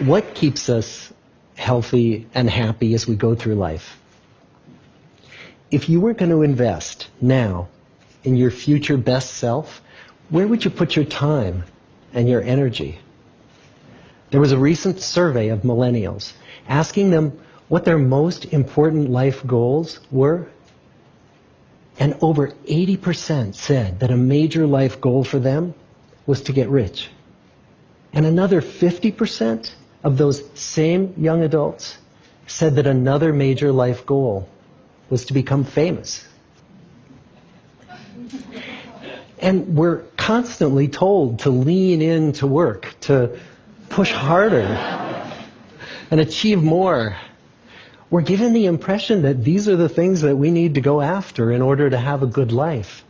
What keeps us healthy and happy as we go through life? If you were going to invest now in your future best self, where would you put your time and your energy? There was a recent survey of millennials asking them what their most important life goals were. And over 80% said that a major life goal for them was to get rich. And another 50% of those same young adults said that another major life goal was to become famous. And we're constantly told to lean into work, to push harder and achieve more. We're given the impression that these are the things that we need to go after in order to have a good life.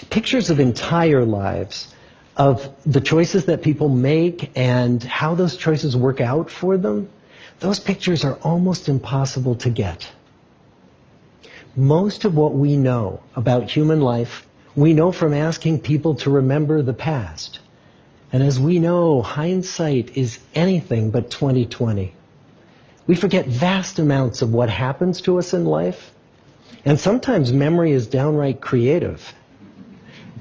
Pictures of entire lives, of the choices that people make and how those choices work out for them, those pictures are almost impossible to get. Most of what we know about human life, we know from asking people to remember the past. And as we know, hindsight is anything but 20/20. We forget vast amounts of what happens to us in life, and sometimes memory is downright creative.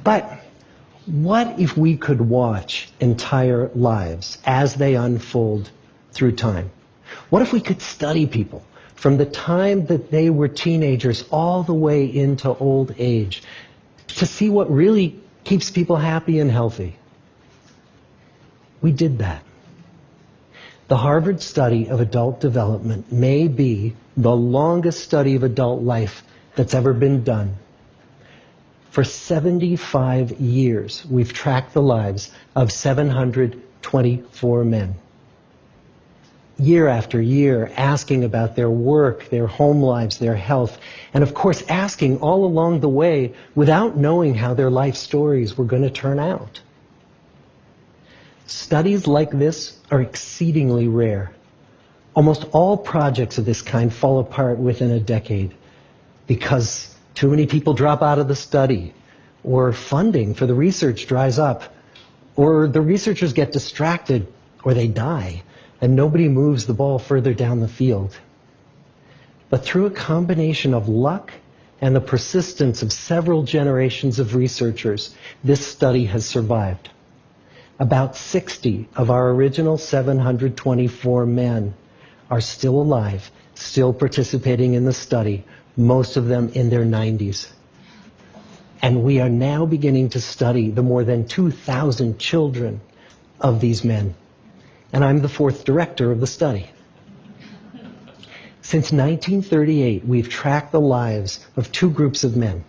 But what if we could watch entire lives as they unfold through time? What if we could study people from the time that they were teenagers all the way into old age to see what really keeps people happy and healthy? We did that. The Harvard study of adult development may be the longest study of adult life that's ever been done. For 75 years, we've tracked the lives of 724 men. Year after year, asking about their work, their home lives, their health, and of course asking all along the way without knowing how their life stories were going to turn out. Studies like this are exceedingly rare. Almost all projects of this kind fall apart within a decade because too many people drop out of the study, or funding for the research dries up, or the researchers get distracted, or they die, and nobody moves the ball further down the field. But through a combination of luck and the persistence of several generations of researchers, this study has survived. About 60 of our original 724 men are still alive, still participating in the study, most of them in their 90s. And we are now beginning to study the more than 2,000 children of these men. And I'm the fourth director of the study. Since 1938, we've tracked the lives of two groups of men.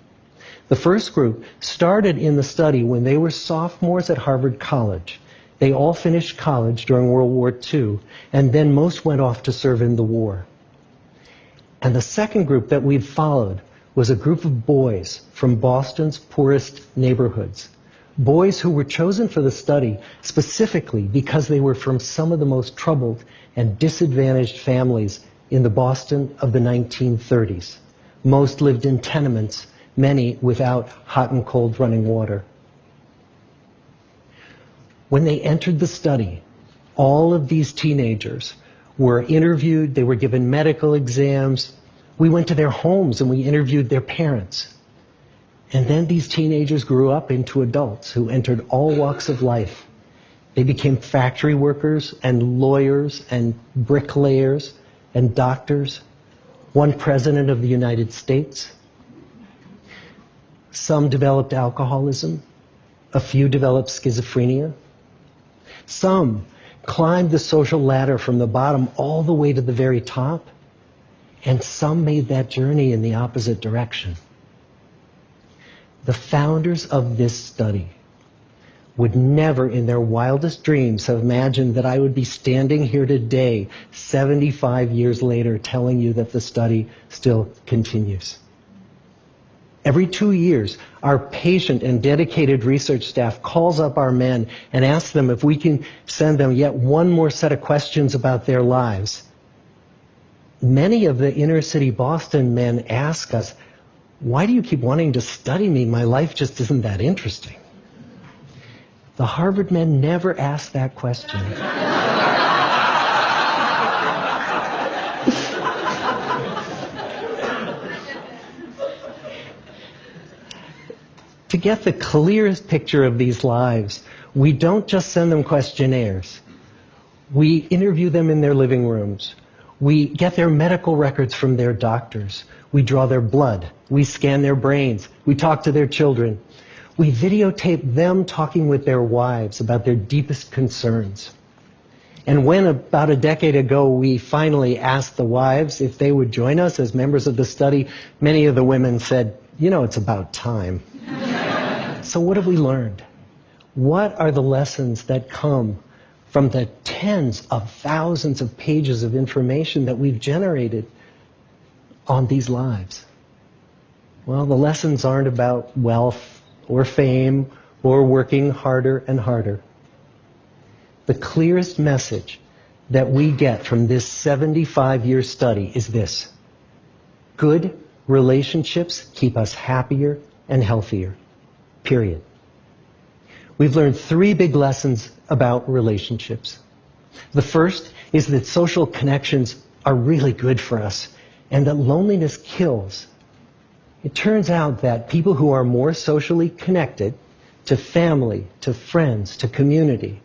The first group started in the study when they were sophomores at Harvard College. They all finished college during World War II, and then most went off to serve in the war. And the second group that we've followed was a group of boys from Boston's poorest neighborhoods. Boys who were chosen for the study specifically because they were from some of the most troubled and disadvantaged families in the Boston of the 1930s. Most lived in tenements, many without hot and cold running water. When they entered the study, all of these teenagers were interviewed, they were given medical exams. We went to their homes and we interviewed their parents. And then these teenagers grew up into adults who entered all walks of life. They became factory workers and lawyers and bricklayers and doctors. One president of the United States. Some developed alcoholism. A few developed schizophrenia. Some climbed the social ladder from the bottom all the way to the very top. And some made that journey in the opposite direction. The founders of this study would never in their wildest dreams have imagined that I would be standing here today, 75 years later, telling you that the study still continues. Every 2 years, our patient and dedicated research staff calls up our men and asks them if we can send them yet one more set of questions about their lives. Many of the inner city Boston men ask us, "Why do you keep wanting to study me? My life just isn't that interesting." The Harvard men never asked that question. get the clearest picture of these lives, we don't just send them questionnaires. We interview them in their living rooms. We get their medical records from their doctors. We draw their blood. We scan their brains. We talk to their children. We videotape them talking with their wives about their deepest concerns. And when about a decade ago we finally asked the wives if they would join us as members of the study, many of the women said, you know, it's about time. So what have we learned? What are the lessons that come from the tens of thousands of pages of information that we've generated on these lives? Well, the lessons aren't about wealth or fame or working harder and harder. The clearest message that we get from this 75-year study is this: good relationships keep us happier and healthier. Period. We've learned 3 big lessons about relationships. The first is that social connections are really good for us and that loneliness kills. It turns out that people who are more socially connected to family, to friends, to community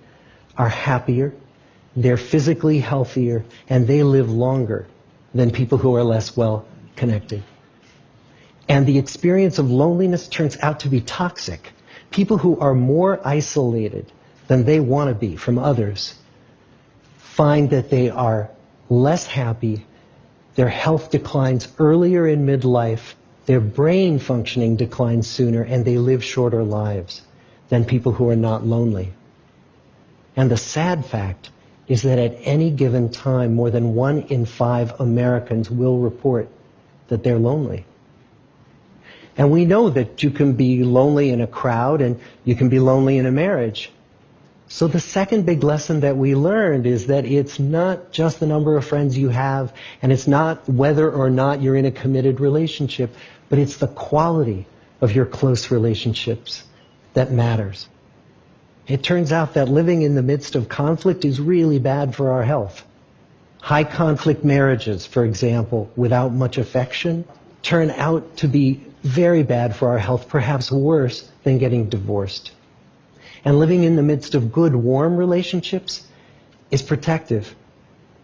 are happier, they're physically healthier, and they live longer than people who are less well connected. And the experience of loneliness turns out to be toxic. People who are more isolated than they want to be from others find that they are less happy, their health declines earlier in midlife, their brain functioning declines sooner, and they live shorter lives than people who are not lonely. And the sad fact is that at any given time, more than 1 in 5 Americans will report that they're lonely. And we know that you can be lonely in a crowd and you can be lonely in a marriage. So the second big lesson that we learned is that it's not just the number of friends you have, and it's not whether or not you're in a committed relationship, but it's the quality of your close relationships that matters. It turns out that living in the midst of conflict is really bad for our health. High conflict marriages, for example, without much affection, turn out to be very bad for our health, perhaps worse than getting divorced. And living in the midst of good, warm relationships is protective.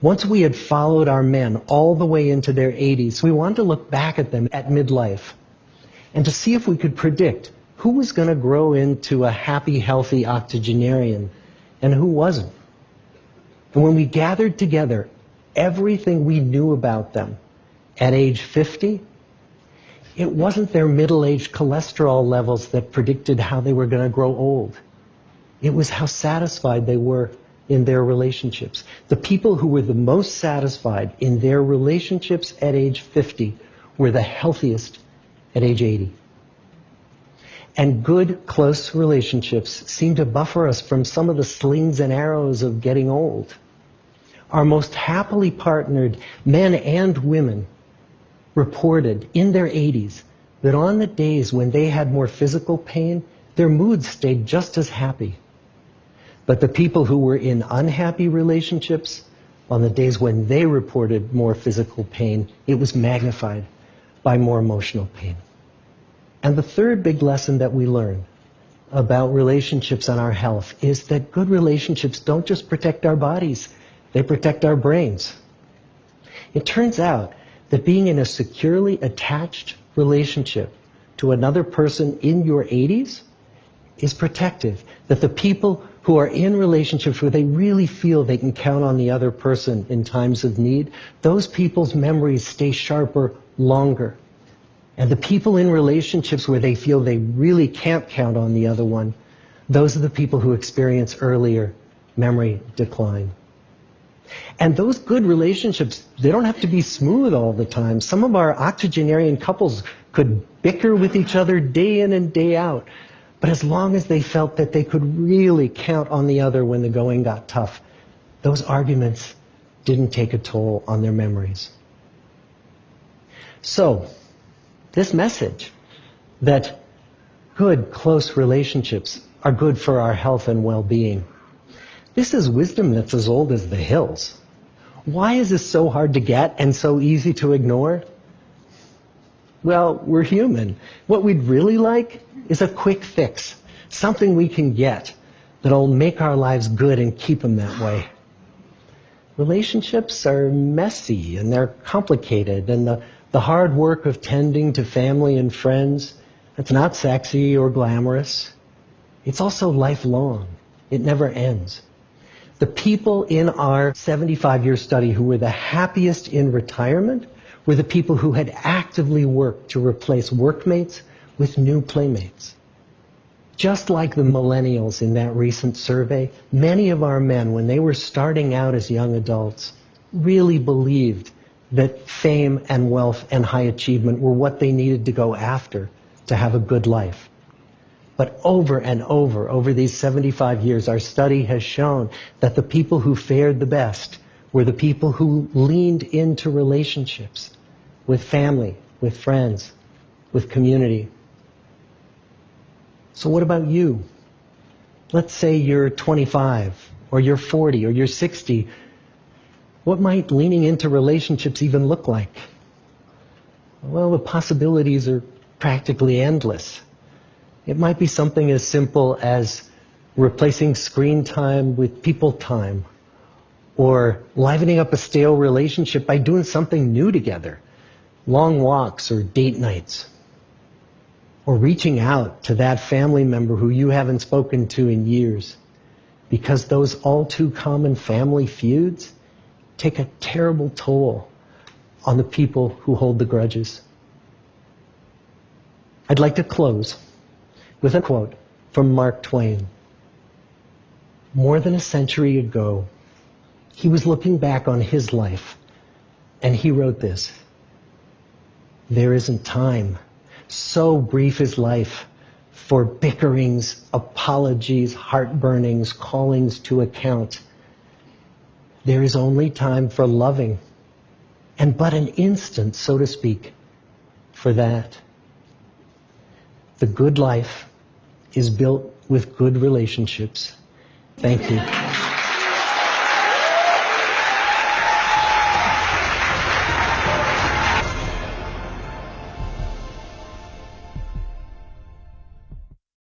Once we had followed our men all the way into their 80s, we wanted to look back at them at midlife and to see if we could predict who was going to grow into a happy, healthy octogenarian and who wasn't. And when we gathered together everything we knew about them at age 50, it wasn't their middle-aged cholesterol levels that predicted how they were going to grow old. It was how satisfied they were in their relationships. The people who were the most satisfied in their relationships at age 50 were the healthiest at age 80. And good, close relationships seem to buffer us from some of the slings and arrows of getting old. Our most happily partnered men and women reported in their 80s that on the days when they had more physical pain, their moods stayed just as happy. But the people who were in unhappy relationships, on the days when they reported more physical pain, it was magnified by more emotional pain. And the third big lesson that we learn about relationships and our health is that good relationships don't just protect our bodies, they protect our brains. It turns out that being in a securely attached relationship to another person in your 80s is protective. That the people who are in relationships where they really feel they can count on the other person in times of need, those people's memories stay sharper longer. And the people in relationships where they feel they really can't count on the other one, those are the people who experience earlier memory decline. And those good relationships, they don't have to be smooth all the time. Some of our octogenarian couples could bicker with each other day in and day out. But as long as they felt that they could really count on the other when the going got tough, those arguments didn't take a toll on their memories. So, this message that good, close relationships are good for our health and well-being, this is wisdom that's as old as the hills. Why is this so hard to get and so easy to ignore? Well, we're human. What we'd really like is a quick fix, something we can get that'll make our lives good and keep them that way. Relationships are messy and they're complicated, and the hard work of tending to family and friends, it's not sexy or glamorous. It's also lifelong. It never ends. The people in our 75-year study who were the happiest in retirement were the people who had actively worked to replace workmates with new playmates. Just like the millennials in that recent survey, many of our men, when they were starting out as young adults, really believed that fame and wealth and high achievement were what they needed to go after to have a good life. But over and over these 75 years, our study has shown that the people who fared the best were the people who leaned into relationships with family, with friends, with community. So what about you? Let's say you're 25, or you're 40, or you're 60. What might leaning into relationships even look like? Well, the possibilities are practically endless. It might be something as simple as replacing screen time with people time, or livening up a stale relationship by doing something new together, long walks or date nights, or reaching out to that family member who you haven't spoken to in years, because those all too common family feuds take a terrible toll on the people who hold the grudges. I'd like to close with a quote from Mark Twain. More than a century ago, he was looking back on his life, and he wrote this: "There isn't time, so brief is life, for bickerings, apologies, heartburnings, callings to account. There is only time for loving, and but an instant, so to speak, for that. The good life is built with good relationships." Thank you.